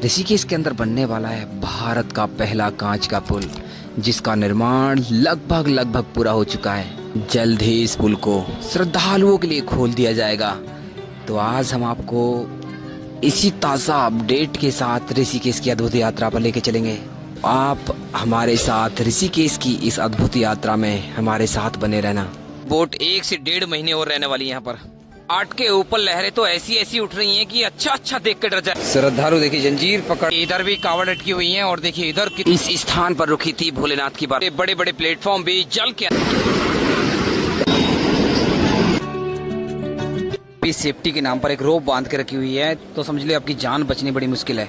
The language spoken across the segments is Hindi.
ऋषिकेश के अंदर बनने वाला है भारत का पहला कांच का पुल, जिसका निर्माण लगभग पूरा हो चुका है। जल्द ही इस पुल को श्रद्धालुओं के लिए खोल दिया जाएगा। तो आज हम आपको इसी ताज़ा अपडेट के साथ ऋषिकेश की अद्भुत यात्रा पर लेके चलेंगे। आप हमारे साथ ऋषिकेश की इस अद्भुत यात्रा में हमारे साथ बने रहना। बोट 1 से 1.5 महीने और रहने वाली है यहाँ पर। 8 के ऊपर लहरें तो ऐसी उठ रही हैं कि अच्छा देख कर डर जाए। श्रद्धालु देखिए जंजीर पकड़, इधर भी कावड़ अटकी हुई हैं और देखिए इधर इस स्थान पर रुकी थी भोलेनाथ की बात। बड़े प्लेटफॉर्म भी जल के सेफ्टी के नाम पर एक रोप बांध के रखी हुई है, तो समझ लो आपकी जान बचनी बड़ी मुश्किल है।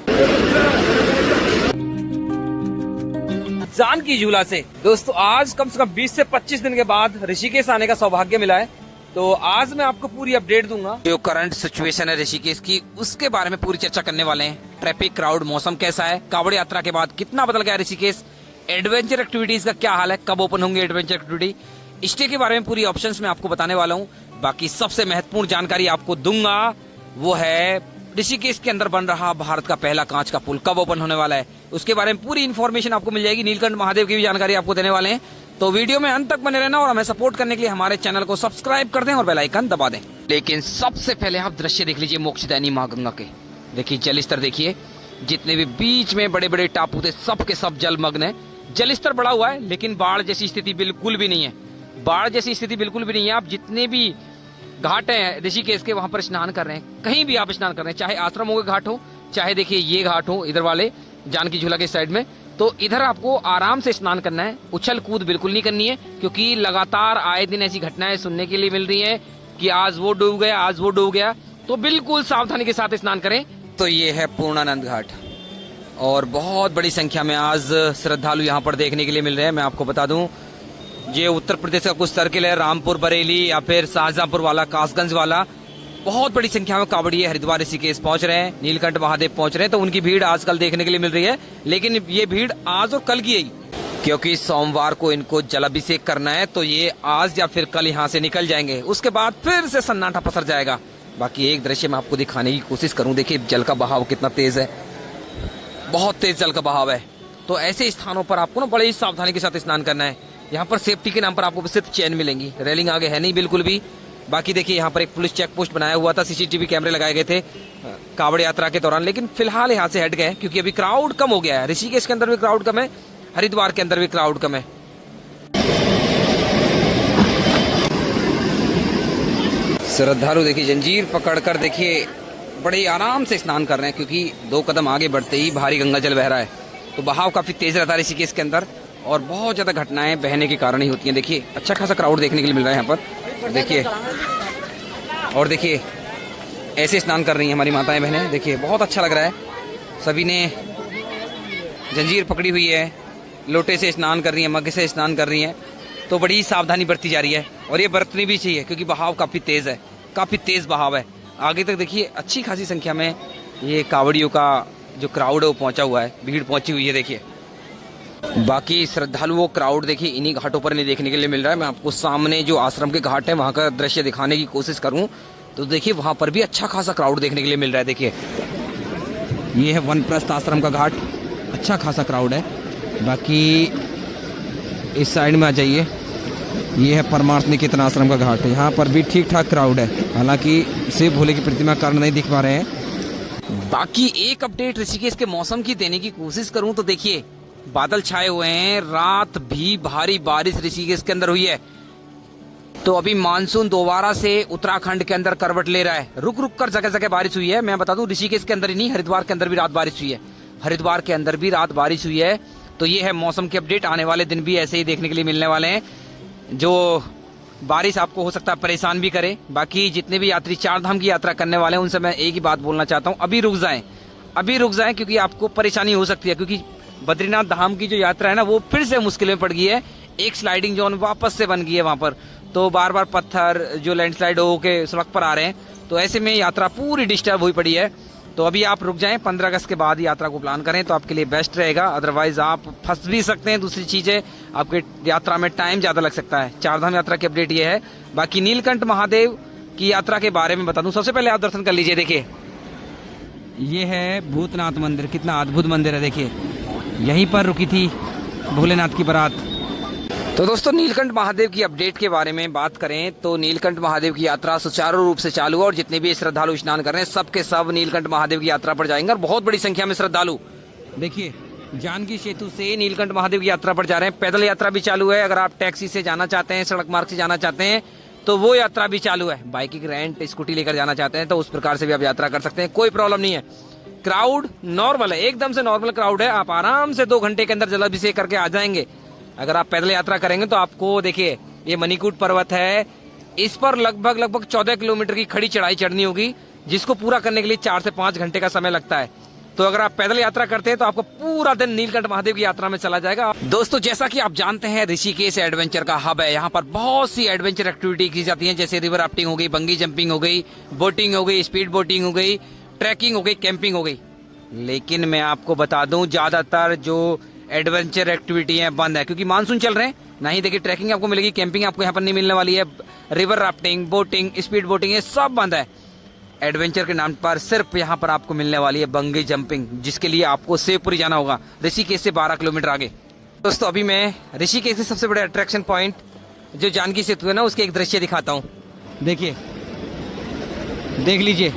जान की झूला से दोस्तों आज कम से कम 20 से 25 दिन के बाद ऋषिकेश आने का सौभाग्य मिला है। तो आज मैं आपको पूरी अपडेट दूंगा। जो करंट सिचुएशन है ऋषिकेश की, उसके बारे में पूरी चर्चा करने वाले हैं। ट्रैफिक, क्राउड, मौसम कैसा है, कावड़ यात्रा के बाद कितना बदल गया ऋषिकेश, एडवेंचर एक्टिविटीज का क्या हाल है, कब ओपन होंगे एडवेंचर एक्टिविटी, स्टे के बारे में पूरी ऑप्शंस में आपको बताने वाला हूँ। बाकी सबसे महत्वपूर्ण जानकारी आपको दूंगा वो है ऋषिकेश के अंदर बन रहा भारत का पहला कांच का पुल कब ओपन होने वाला है, उसके बारे में पूरी इन्फॉर्मेशन आपको मिल जाएगी। नीलकंठ महादेव की भी जानकारी आपको देने वाले हैं। तो वीडियो में अंत तक बने रहना और हमें सपोर्ट करने के लिए हमारे चैनल को सब्सक्राइब कर दें और बेल आइकन दबा दें। लेकिन सबसे पहले आप दृश्य देख लीजिए मोक्षदायिनी मां गंगा के। देखिए जल स्तर देखिए, जितने भी बीच में बड़े बड़े टापू थे सब के सब जलमग्न है। जल स्तर बढ़ा हुआ है लेकिन बाढ़ जैसी स्थिति बिल्कुल भी नहीं है। बाढ़ जैसी स्थिति बिल्कुल भी नहीं है। आप जितने भी घाट हैं ऋषिकेश के वहां पर स्नान कर रहे हैं, कहीं भी आप स्नान कर रहे हैं, चाहे आश्रमों के घाट हो, चाहे देखिए ये घाट हो इधर वाले जानकी झूला के साइड में, तो इधर आपको आराम से स्नान करना है। उछल कूद बिल्कुल नहीं करनी है, क्योंकि लगातार आए दिन ऐसी घटनाएं सुनने के लिए मिल रही हैं कि आज वो डूब गया, आज वो डूब गया। तो बिल्कुल सावधानी के साथ स्नान करें। तो ये है पूर्णानंद घाट और बहुत बड़ी संख्या में आज श्रद्धालु यहाँ पर देखने के लिए मिल रहे हैं। मैं आपको बता दूं, ये उत्तर प्रदेश का कुछ सर्किल है, रामपुर बरेली या फिर शाहजहांपुर वाला, कासगंज वाला, बहुत बड़ी संख्या में कावड़िए हरिद्वार ऋषिकेश पहुंच रहे हैं, नीलकंठ महादेव पहुंच रहे हैं। तो उनकी भीड़ आजकल देखने के लिए मिल रही है। लेकिन ये भीड़ आज और कल की है, क्योंकि सोमवार को इनको जलाभिषेक करना है। तो ये आज या फिर कल यहाँ से निकल जाएंगे, उसके बाद फिर से सन्नाटा पसर जाएगा। बाकी एक दृश्य मैं आपको दिखाने की कोशिश करूँ। देखिए जल का बहाव कितना तेज है, बहुत तेज जल का बहाव है। तो ऐसे स्थानों पर आपको ना बड़े ही सावधानी के साथ स्नान करना है। यहाँ पर सेफ्टी के नाम पर आपको सिर्फ चेन मिलेंगी, रेलिंग आगे है नहीं बिल्कुल भी। बाकी देखिए यहाँ पर एक पुलिस चेक पोस्ट बनाया हुआ था, सीसीटीवी कैमरे लगाए गए थे कावड़ यात्रा के दौरान, लेकिन फिलहाल यहाँ से हट गए क्योंकि अभी क्राउड कम हो गया है। ऋषिकेश के अंदर भी क्राउड कम है, हरिद्वार के अंदर भी क्राउड कम है। श्रद्धालु देखिए जंजीर पकड़कर देखिए बड़े आराम से स्नान कर रहे हैं, क्योंकि 2 कदम आगे बढ़ते ही भारी गंगा जल बह रहा है। तो बहाव काफी तेज रहता है ऋषिकेश के अंदर और बहुत ज्यादा घटनाएं बहने के कारण ही होती हैं। देखिए अच्छा खासा क्राउड देखने के लिए मिल रहा है यहाँ पर, देखिए। और देखिए ऐसे स्नान कर रही हैं हमारी माताएं बहनें, देखिए बहुत अच्छा लग रहा है। सभी ने जंजीर पकड़ी हुई है, लोटे से स्नान कर रही हैं, मग से स्नान कर रही हैं। तो बड़ी सावधानी बरती जा रही है और ये बरतनी भी चाहिए, क्योंकि बहाव काफी तेज है, काफी तेज बहाव है। आगे तक देखिए अच्छी खासी संख्या में ये कावड़ियों का जो क्राउड है वो पहुंचा हुआ है, भीड़ पहुंची हुई है। देखिए बाकी श्रद्धालुओं क्राउड देखिए इन्हीं घाटों पर नहीं देखने के लिए मिल रहा है। मैं आपको सामने जो आश्रम के घाट है वहां का दृश्य दिखाने की कोशिश करूं तो देखिए वहां पर भी अच्छा खासा क्राउड देखने के लिए मिल रहा है। देखिए ये है वनप्रस्थ आश्रम का घाट, अच्छा खासा क्राउड है। बाकी इस साइड में आ जाइए, ये है परमार्थ निकेतन आश्रम का घाट, यहाँ पर भी ठीक ठाक क्राउड है, हालांकि शिव भोले की प्रतिमा कारण नहीं दिख पा रहे हैं। बाकी एक अपडेट ऋषिकेश के मौसम की देने की कोशिश करूं तो देखिए बादल छाए हुए हैं, रात भी भारी बारिश ऋषिकेश के अंदर हुई है। तो अभी मानसून दोबारा से उत्तराखंड के अंदर करवट ले रहा है, रुक रुक कर जगह जगह बारिश हुई है। मैं बता दूं ऋषिकेश के अंदर ही नहीं, हरिद्वार के अंदर भी रात बारिश हुई है, हरिद्वार के अंदर भी रात बारिश हुई है। तो ये है मौसम की अपडेट। आने वाले दिन भी ऐसे ही देखने के लिए मिलने वाले हैं, जो बारिश आपको हो सकता है परेशान भी करे। बाकी जितने भी यात्री 4 धाम की यात्रा करने वाले हैं उनसे मैं एक ही बात बोलना चाहता हूँ, अभी रुक जाएं, क्योंकि आपको परेशानी हो सकती है। क्योंकि बद्रीनाथ धाम की जो यात्रा है ना वो फिर से मुश्किल में पड़ गई है, एक स्लाइडिंग जोन वापस से बन गई है वहां पर। तो बार बार पत्थर जो लैंडस्लाइड हो के सड़क पर आ रहे हैं, तो ऐसे में यात्रा पूरी डिस्टर्ब हुई पड़ी है। तो अभी आप रुक जाएं, 15 अगस्त के बाद यात्रा को प्लान करें तो आपके लिए बेस्ट रहेगा। अदरवाइज आप फंस भी सकते हैं। दूसरी चीज है आपके यात्रा में टाइम ज्यादा लग सकता है। 4 धाम यात्रा की अपडेट ये है। बाकी नीलकंठ महादेव की यात्रा के बारे में बता दूं, सबसे पहले आप दर्शन कर लीजिए। देखिए ये है भूतनाथ मंदिर, कितना अद्भुत मंदिर है देखिए। यहीं पर रुकी थी भोलेनाथ की बारात। तो दोस्तों नीलकंठ महादेव की अपडेट के बारे में बात करें तो नीलकंठ महादेव की यात्रा सुचारू रूप से चालू है और जितने भी श्रद्धालु स्नान कर रहे हैं सबके सब नीलकंठ महादेव की यात्रा पर जाएंगे और बहुत बड़ी संख्या में श्रद्धालु देखिए जानकी सेतु से नीलकंठ महादेव की यात्रा पर जा रहे हैं। पैदल यात्रा भी चालू है। अगर आप टैक्सी से जाना चाहते हैं, सड़क मार्ग से जाना चाहते हैं तो वो यात्रा भी चालू है। बाइकिंग रेंट स्कूटी लेकर जाना चाहते हैं तो उस प्रकार से भी आप यात्रा कर सकते हैं, कोई प्रॉब्लम नहीं है। क्राउड नॉर्मल है, एकदम से नॉर्मल क्राउड है। आप आराम से 2 घंटे के अंदर जलाभिषेक करके आ जाएंगे। अगर आप पैदल यात्रा करेंगे तो आपको देखिए ये मणिकूट पर्वत है, इस पर लगभग 14 किलोमीटर की खड़ी चढ़ाई चढ़नी होगी जिसको पूरा करने के लिए 4 से 5 घंटे का समय लगता है। तो अगर आप पैदल यात्रा करते हैं तो आपको पूरा दिन नीलकंठ महादेव की यात्रा में चला जाएगा। दोस्तों जैसा कि आप जानते हैं ऋषिकेश एडवेंचर का हब है। यहाँ पर बहुत सी एडवेंचर एक्टिविटी की जाती है, जैसे रिवर राफ्टिंग हो गई, बंगी जंपिंग हो गई, बोटिंग हो गई, स्पीड बोटिंग हो गई, ट्रैकिंग हो गई, कैंपिंग हो गई। लेकिन मैं आपको बता दूं ज्यादातर जो एडवेंचर एक्टिविटी है बंद है क्योंकि मानसून चल रहे हैं। नहीं देखिए ट्रैकिंग आपको मिलेगी, कैंपिंग आपको यहाँ पर नहीं मिलने वाली है, river rafting, boating, speed boating ये सब बंद है। एडवेंचर के नाम पर सिर्फ यहाँ पर आपको मिलने वाली है बंगी जंपिंग, जिसके लिए आपको शिवपुरी जाना होगा, ऋषिकेश से 12 किलोमीटर आगे। दोस्तों अभी मैं ऋषिकेश के सबसे बड़े अट्रैक्शन पॉइंट जो जानकी सेतु है ना उसके एक दृश्य दिखाता हूँ। देखिए देख लीजिए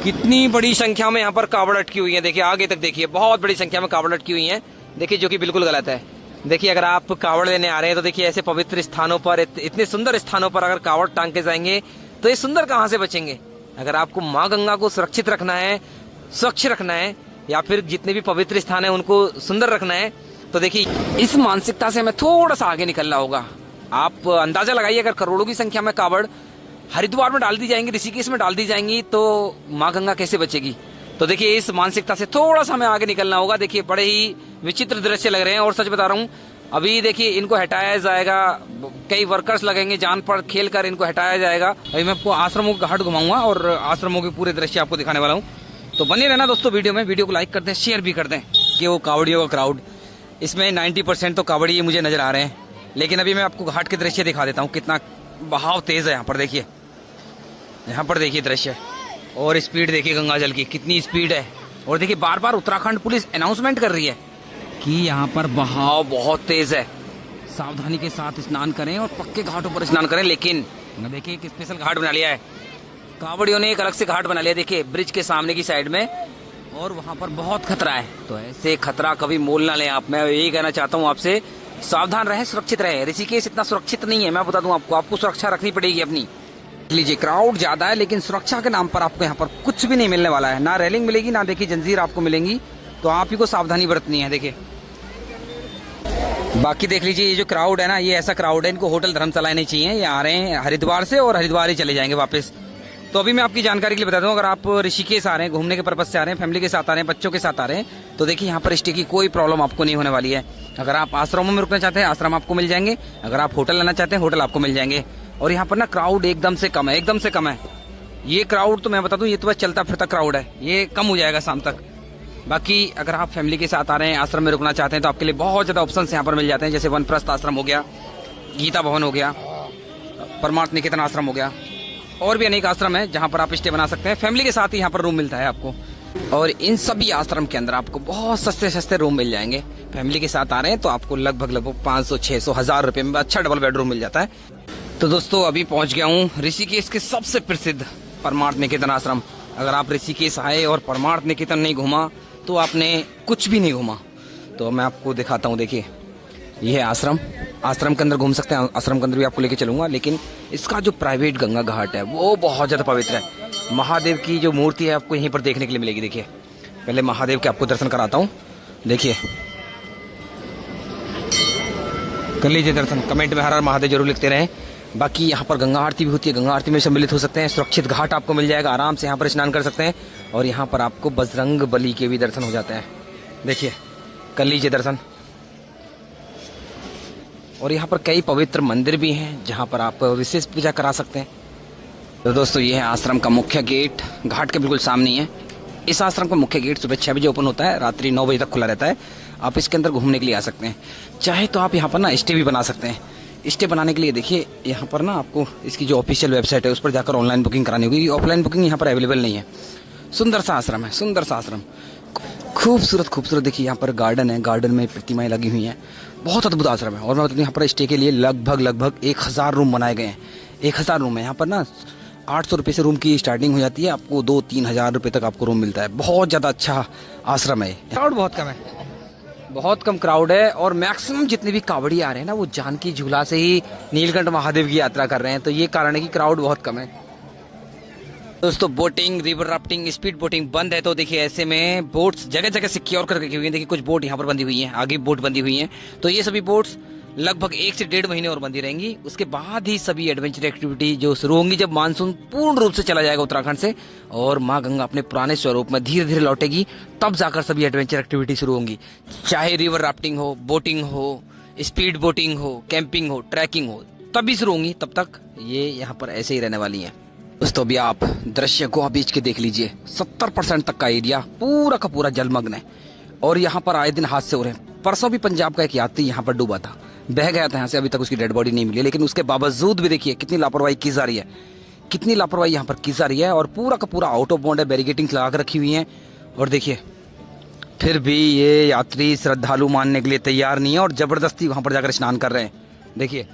कितनी बड़ी संख्या में यहाँ पर कावड़ अटकी हुई है। देखिए आगे तक देखिए बहुत बड़ी संख्या में कावड़ अटकी हुई है। देखिए जो कि बिल्कुल गलत है। देखिए अगर आप कावड़ लेने आ रहे हैं तो देखिए ऐसे पवित्र स्थानों पर, इतने सुंदर स्थानों पर अगर कावड़ टांग के जाएंगे तो ये सुंदर कहाँ से बचेंगे। अगर आपको माँ गंगा को सुरक्षित रखना है, स्वच्छ रखना है, या फिर जितने भी पवित्र स्थान है उनको सुंदर रखना है तो देखिए इस मानसिकता से हमें थोड़ा सा आगे निकलना होगा। आप अंदाजा लगाइए अगर करोड़ों की संख्या में कावड़ हरिद्वार में डाल दी जाएंगी, ऋषिकेश में डाल दी जाएंगी तो माँ गंगा कैसे बचेगी। तो देखिए इस मानसिकता से थोड़ा सा हमें आगे निकलना होगा। देखिए बड़े ही विचित्र दृश्य लग रहे हैं और सच बता रहा हूँ अभी देखिए इनको हटाया जाएगा, कई वर्कर्स लगेंगे, जान पर खेल कर इनको हटाया जाएगा। अभी मैं आपको आश्रमों का घाट घुमाऊंगा और आश्रमों के पूरे दृश्य आपको दिखाने वाला हूँ। तो बने रहना दोस्तों वीडियो में, वीडियो को लाइक कर दें, शेयर भी कर दें। कि वो कावड़ियों का क्राउड, इसमें 90% तो कावड़िए मुझे नजर आ रहे हैं। लेकिन अभी मैं आपको घाट के दृश्य दिखा देता हूँ, कितना बहाव तेज है यहाँ पर। देखिए यहाँ पर देखिए दृश्य और स्पीड देखिए गंगा जल की कितनी स्पीड है। और देखिए बार बार उत्तराखंड पुलिस अनाउंसमेंट कर रही है कि यहाँ पर बहाव बहुत तेज है, सावधानी के साथ स्नान करें और पक्के घाटों पर स्नान करें। लेकिन देखिए एक स्पेशल घाट बना लिया है कावड़ियों ने, एक अलग से घाट बना लिया देखिए ब्रिज के सामने की साइड में, और वहाँ पर बहुत खतरा है। तो ऐसे खतरा कभी मोल ना लें आप। मैं यही कहना चाहता हूँ आपसे, सावधान रहे, सुरक्षित रहे। ऋषिकेश इतना सुरक्षित नहीं है, मैं बता दूं आपको सुरक्षा रखनी पड़ेगी अपनी। लीजिए क्राउड ज्यादा है लेकिन सुरक्षा के नाम पर आपको यहाँ पर कुछ भी नहीं मिलने वाला है, ना रेलिंग मिलेगी ना देखिए जंजीर आपको मिलेंगी। तो आप ही को सावधानी बरतनी है। देखिए बाकी देख लीजिए ये जो क्राउड है ना, ये ऐसा क्राउड है इनको होटल धर्मशाला नहीं चाहिए। ये आ रहे हैं हरिद्वार से और हरिद्वार ही चले जाएंगे वापस। तो अभी मैं आपकी जानकारी के लिए बता दूं, अगर आप ऋषिकेश आ रहे हैं, घूमने के पर्पज से आ रहे हैं, फैमिली के साथ आ रहे हैं, बच्चों के साथ आ रहे हैं, तो देखिए यहाँ पर स्टे की कोई प्रॉब्लम आपको नहीं होने वाली है। अगर आप आश्रमों में रुकना चाहते हैं आश्रम आपको मिल जाएंगे, अगर आप होटल लेना चाहते हैं होटल आपको मिल जाएंगे। और यहाँ पर ना क्राउड एकदम से कम है, एकदम से कम है। ये क्राउड तो मैं बता दूं ये तो बस चलता फिरता क्राउड है, ये कम हो जाएगा शाम तक। बाकी अगर आप फैमिली के साथ आ रहे हैं, आश्रम में रुकना चाहते हैं तो आपके लिए बहुत ज्यादा ऑप्शंस यहाँ पर मिल जाते हैं, जैसे वनप्रस्थ आश्रम हो गया, गीता भवन हो गया, परमार्थ निकेतन आश्रम हो गया, और भी अनेक आश्रम है जहाँ पर आप स्टे बना सकते हैं। फैमिली के साथ ही यहाँ पर रूम मिलता है आपको, और इन सभी आश्रम के अंदर आपको बहुत सस्ते सस्ते रूम मिल जाएंगे। फैमिली के साथ आ रहे हैं तो आपको लगभग 500, 600, 1000 रुपए में अच्छा डबल बेडरूम मिल जाता है। तो दोस्तों अभी पहुंच गया हूँ ऋषिकेश के सबसे प्रसिद्ध परमार्थ निकेतन आश्रम। अगर आप ऋषिकेश आए और परमार्थ निकेतन नहीं घूमा तो आपने कुछ भी नहीं घूमा। तो मैं आपको दिखाता हूँ, देखिए यह है आश्रम, आश्रम के अंदर घूम सकते हैं, आश्रम के अंदर भी आपको लेके चलूंगा। लेकिन इसका जो प्राइवेट गंगा घाट है वो बहुत ज्यादा पवित्र है। महादेव की जो मूर्ति है आपको यहीं पर देखने के लिए मिलेगी। देखिए पहले महादेव के आपको दर्शन कराता हूँ, देखिए कर लीजिए दर्शन। कमेंट में हर हर महादेव जरूर लिखते रहें। बाकी यहाँ पर गंगा आरती भी होती है, गंगा आरती में सम्मिलित हो सकते हैं। सुरक्षित घाट आपको मिल जाएगा, आराम से यहाँ पर स्नान कर सकते हैं। और यहाँ पर आपको बजरंग बली के भी दर्शन हो जाते हैं, देखिए कर लीजिए दर्शन। और यहाँ पर कई पवित्र मंदिर भी हैं जहाँ पर आप विशेष पूजा करा सकते हैं। तो दोस्तों ये है आश्रम का मुख्य गेट, घाट के बिल्कुल सामने ही है। इस आश्रम का मुख्य गेट सुबह 6 बजे ओपन होता है, रात्रि 9 बजे तक खुला रहता है। आप इसके अंदर घूमने के लिए आ सकते हैं, चाहे तो आप यहाँ पर ना स्टे भी बना सकते हैं। स्टे बनाने के लिए देखिए यहाँ पर ना आपको इसकी जो ऑफिशियल वेबसाइट है उस पर जाकर ऑनलाइन बुकिंग करानी होगी। ऑफलाइन बुकिंग यहाँ पर अवेलेबल नहीं है। सुंदर सा आश्रम है, सुंदर सा आश्रम, खूबसूरत खूबसूरत। देखिए यहाँ पर गार्डन है, गार्डन में प्रतिमाएं लगी हुई हैं, बहुत अद्भुत आश्रम है। और मैं बताऊँ यहाँ पर स्टे के लिए लगभग 1000 रूम बनाए गए हैं। 1000 रूम है यहाँ पर ना। 800 रुपये से रूम की स्टार्टिंग हो जाती है, आपको 2-3 हज़ार रुपये तक आपको रूम मिलता है। बहुत ज़्यादा अच्छा आश्रम है। क्राउड बहुत कम है, बहुत कम क्राउड है। और मैक्सिमम जितने भी कावड़ी आ रहे हैं ना, वो जानकी झूला से ही नीलकंठ महादेव की यात्रा कर रहे हैं। तो ये कारण है कि क्राउड बहुत कम है। दोस्तों boating, river rafting, speed boating बंद है। तो देखिए ऐसे में बोट्स जगह जगह सिक्योर कर रखी हुई हैं। देखिए कुछ बोट यहाँ पर बंदी हुई हैं, आगे बोट बंदी हुई हैं। तो ये सभी बोट्स लगभग 1 से 1.5 महीने और बंदी रहेंगी। उसके बाद ही सभी एडवेंचर एक्टिविटी जो शुरू होंगी, जब मानसून पूर्ण रूप से चला जाएगा उत्तराखंड से और माँ गंगा अपने पुराने स्वरूप में धीरे धीरे लौटेगी, तब जाकर सभी एडवेंचर एक्टिविटी शुरू होंगी। चाहे रिवर राफ्टिंग हो, बोटिंग हो, स्पीड बोटिंग हो, कैंपिंग हो, ट्रैकिंग हो, तभी शुरू होंगी। तब तक ये यहाँ पर ऐसे ही रहने वाली हैं। दोस्तों अभी आप दृश्य गोवा बीच के देख लीजिए। 70% तक का एरिया पूरा का पूरा जलमग्न है और यहाँ पर आए दिन हादसे हो रहे हैं। परसों भी पंजाब का एक यात्री यहाँ पर डूबा था, बह गया था यहाँ से। अभी तक उसकी डेड बॉडी नहीं मिली, लेकिन उसके बावजूद भी देखिए कितनी लापरवाही की जा रही है, कितनी लापरवाही यहाँ पर की जा रही है। और पूरा का पूरा आउट ऑफ बाउंड है, बैरिकेटिंग लगा कर रखी हुई है। और देखिए फिर भी ये यात्री श्रद्धालु मानने के लिए तैयार नहीं है और जबरदस्ती वहाँ पर जाकर स्नान कर रहे हैं। देखिए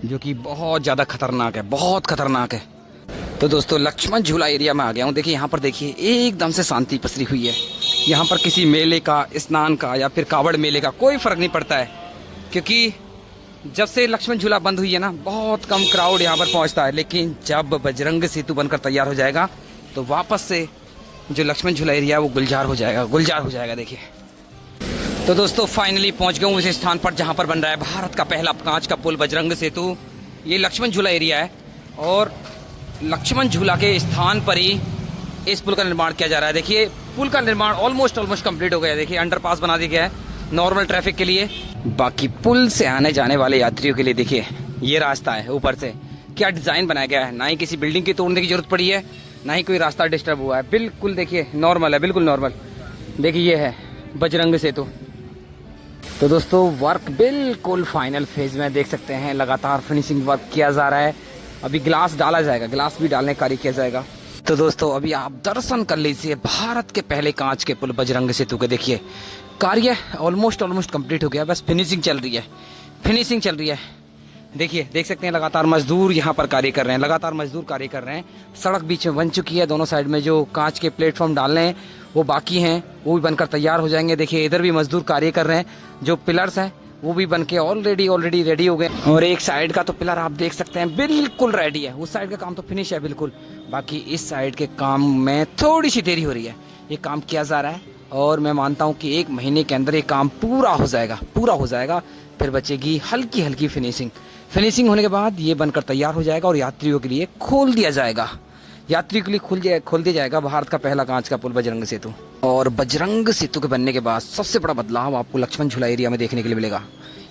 जो कि बहुत ज़्यादा खतरनाक है, बहुत खतरनाक है। तो दोस्तों लक्ष्मण झूला एरिया में आ गया हूँ। देखिए यहाँ पर देखिए एकदम से शांति पसरी हुई है। यहाँ पर किसी मेले का, स्नान का या फिर कावड़ मेले का कोई फर्क नहीं पड़ता है, क्योंकि जब से लक्ष्मण झूला बंद हुई है ना, बहुत कम क्राउड यहाँ पर पहुँचता है। लेकिन जब बजरंग सेतु बनकर तैयार हो जाएगा तो वापस से जो लक्ष्मण झूला एरिया है वो गुलजार हो जाएगा, गुलजार हो जाएगा। देखिए तो दोस्तों फाइनली पहुँच गया हूँ उस स्थान पर जहाँ पर बन रहा है भारत का पहला कांच का पुल, बजरंग सेतु। ये लक्ष्मण झूला एरिया है और लक्ष्मण झूला के स्थान पर ही इस पुल का निर्माण किया जा रहा है। देखिए पुल का निर्माण ऑलमोस्ट कंप्लीट हो गया है। देखिए अंडरपास बना दिया गया है नॉर्मल ट्रैफिक के लिए। बाकी पुल से आने जाने वाले यात्रियों के लिए देखिए ये रास्ता है, ऊपर से क्या डिजाइन बनाया गया है। ना ही किसी बिल्डिंग की तोड़ने की जरूरत पड़ी है, ना ही कोई रास्ता डिस्टर्ब हुआ है। बिल्कुल देखिए नॉर्मल है, बिल्कुल नॉर्मल। देखिए ये है बजरंग सेतु। तो दोस्तों वर्क बिल्कुल फाइनल फेज में देख सकते हैं, लगातार फिनिशिंग वर्क किया जा रहा है। अभी ग्लास डाला जाएगा, ग्लास भी डालने का कार्य किया जाएगा। तो दोस्तों अभी आप दर्शन कर लीजिए भारत के पहले कांच के पुल बजरंग सेतु के। देखिए कार्य ऑलमोस्ट कंप्लीट हो गया, बस फिनिशिंग चल रही है, फिनिशिंग चल रही है। देखिए देख सकते हैं लगातार मजदूर यहाँ पर कार्य कर रहे हैं, लगातार मजदूर कार्य कर रहे हैं। सड़क बीच में बन चुकी है, दोनों साइड में जो कांच के प्लेटफॉर्म डालने हैं वो बाकी हैं, वो भी बनकर तैयार हो जाएंगे। देखिए इधर भी मजदूर कार्य कर रहे हैं, जो पिलर्स हैं वो भी बन के ऑलरेडी रेडी हो गए। और एक साइड का तो पिलर आप देख सकते हैं बिल्कुल रेडी है, उस साइड का काम तो फिनिश है बिल्कुल। बाकी इस साइड के काम में थोड़ी सी देरी हो रही है, ये काम किया जा रहा है और मैं मानता हूँ कि 1 महीने के अंदर ये काम पूरा हो जाएगा, पूरा हो जाएगा। फिर बचेगी हल्की हल्की फिनिशिंग, फिनिशिंग होने के बाद ये बनकर तैयार हो जाएगा और यात्रियों के लिए खोल दिया जाएगा, यात्रियों के लिए खोल दिया जाएगा भारत का पहला कांच का पुल बजरंग सेतु। और बजरंग सेतु के बनने के बाद सबसे बड़ा बदलाव आपको लक्ष्मण झूला एरिया में देखने के लिए मिलेगा।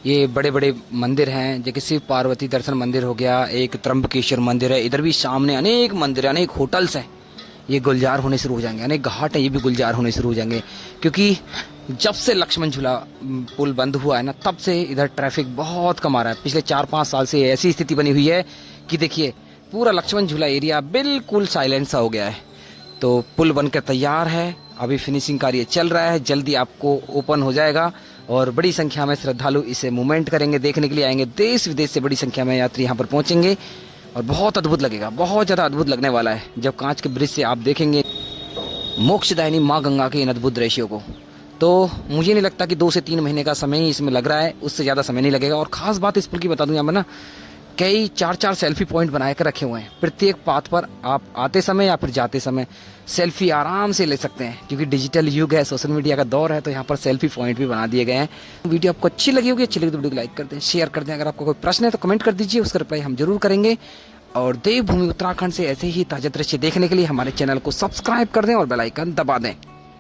ये बड़े बड़े मंदिर हैं, जैसे शिव पार्वती दर्शन मंदिर हो गया, एक त्र्यंबकेश्वर मंदिर है, इधर भी सामने अनेक मंदिर है, अनेक होटल्स हैं, ये गुलजार होने शुरू हो जाएंगे। अनेक घाट हैं, ये भी गुलजार होने शुरू हो जाएंगे। क्योंकि जब से लक्ष्मण झूला पुल बंद हुआ है ना, तब से इधर ट्रैफिक बहुत कम आ रहा है। पिछले 4-5 साल से ऐसी स्थिति बनी हुई है कि देखिए पूरा लक्ष्मण झूला एरिया बिल्कुल साइलेंट सा हो गया है। तो पुल बनकर तैयार है, अभी फिनिशिंग कार्य चल रहा है, जल्दी आपको ओपन हो जाएगा और बड़ी संख्या में श्रद्धालु इसे मूवमेंट करेंगे, देखने के लिए आएंगे। देश विदेश से बड़ी संख्या में यात्री यहाँ पर पहुँचेंगे और बहुत अद्भुत लगेगा, बहुत ज़्यादा अद्भुत लगने वाला है जब कांच के ब्रिज से आप देखेंगे मोक्षदायिनी माँ गंगा के इन अद्भुत दृश्यों को। तो मुझे नहीं लगता कि 2 से 3 महीने का समय ही इसमें लग रहा है, उससे ज़्यादा समय नहीं लगेगा। और ख़ास बात इस पुल की बता दूं, यहाँ पर ना कई 4-4 सेल्फी पॉइंट बनाए कर रखे हुए हैं। प्रत्येक पाथ पर आप आते समय या फिर जाते समय सेल्फी आराम से ले सकते हैं, क्योंकि डिजिटल युग है, सोशल मीडिया का दौर है, तो यहाँ पर सेल्फी पॉइंट भी बना दिए गए हैं। वीडियो आपको अच्छी लगी होगी, अच्छी लगी तो वीडियो को लाइक कर दें, शेयर कर दें। अगर आपको कोई प्रश्न है तो कमेंट कर दीजिए, उसका रिप्लाई हम जरूर करेंगे। और देवभूमि उत्तराखंड से ऐसे ही ताजा दृश्य देखने के लिए हमारे चैनल को सब्सक्राइब कर दें और बेल आइकन दबा दें।